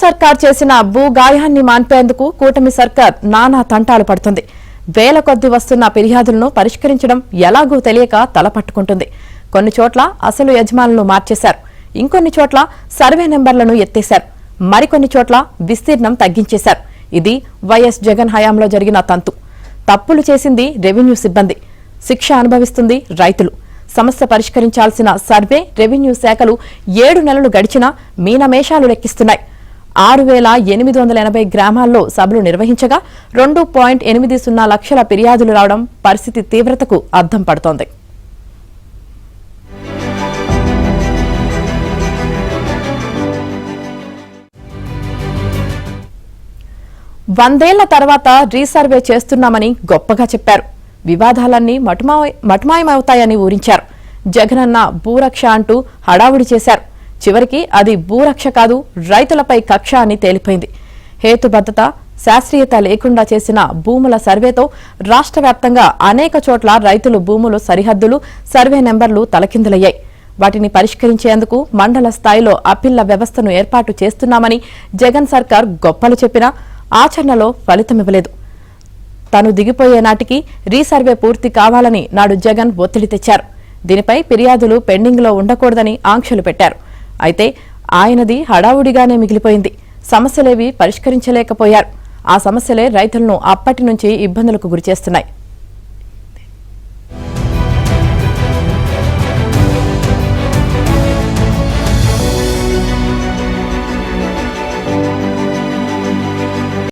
సర్కార్ చేసిన భూ గాయాన్ని మాన్పేందుకు కూటమి సర్కార్ నానా తంటాలు పడుతుంది. వేల కొద్ది వస్తున్న ఫిర్యాదులను పరిష్కరించడం ఎలాగూ తెలియక తలపట్టుకుంటుంది. కొన్ని చోట్ల అసలు యజమానులను మార్చేశారు, ఇంకొన్ని చోట్ల సర్వే నెంబర్లను ఎత్తేశారు, మరికొన్ని చోట్ల విస్తీర్ణం తగ్గించేశారు. ఇది వైఎస్ జగన్ హయాంలో జరిగిన తంతు. తప్పులు చేసింది రెవెన్యూ సిబ్బంది, శిక్ష అనుభవిస్తుంది రైతులు. సమస్య పరిష్కరించాల్సిన సర్వే, రెవెన్యూ శాఖలు 7 నెలలు గడిచినా మీనమేషాలు లెక్కిస్తున్నాయి. 6880 గ్రామాల్లో సభలు నిర్వహించగా 2.80 లక్షల ఫిర్యాదులు రావడం పరిస్థితి తీవ్రతకు అద్దం పడుతోంది. వందేళ్ల తర్వాత రీసర్వే చేస్తున్నామని గొప్పగా చెప్పారు. వివాదాలన్నీ మటుమాయమవుతాయని ఊరించారు. జగనన్న భూరక్ష అంటూ హడావుడి చేశారు. చివరికి అది భూరక్ష కాదు, రైతులపై కక్ష అని తేలిపోయింది. హేతుబద్ధత, శాస్త్రీయత లేకుండా చేసిన భూముల సర్వేతో రాష్ట్ర వ్యాప్తంగా అనేక చోట్ల రైతులు భూములు సరిహద్దులు, సర్వే నెంబర్లు తలకిందులయ్యాయి. వాటిని పరిష్కరించేందుకు మండల స్థాయిలో అప్పీళ్ల వ్యవస్థను ఏర్పాటు చేస్తున్నామని జగన్ సర్కార్ గొప్పలు చెప్పినా ఆచరణలో ఫలితమివ్వలేదు. తాను దిగిపోయే నాటికి రీసర్వే పూర్తి కావాలని నాడు జగన్ ఒత్తిడి తెచ్చారు. దీనిపై ఫిర్యాదులు పెండింగ్లో ఉండకూడదని ఆంక్షలు పెట్టారు. అయితే ఆయనది హడావుడిగానే మిగిలిపోయింది. సమస్యలేవి పరిష్కరించలేకపోయారు. ఆ సమస్యలే రైతులను అప్పటి నుంచి ఇబ్బందులకు గురిచేస్తున్నాయి.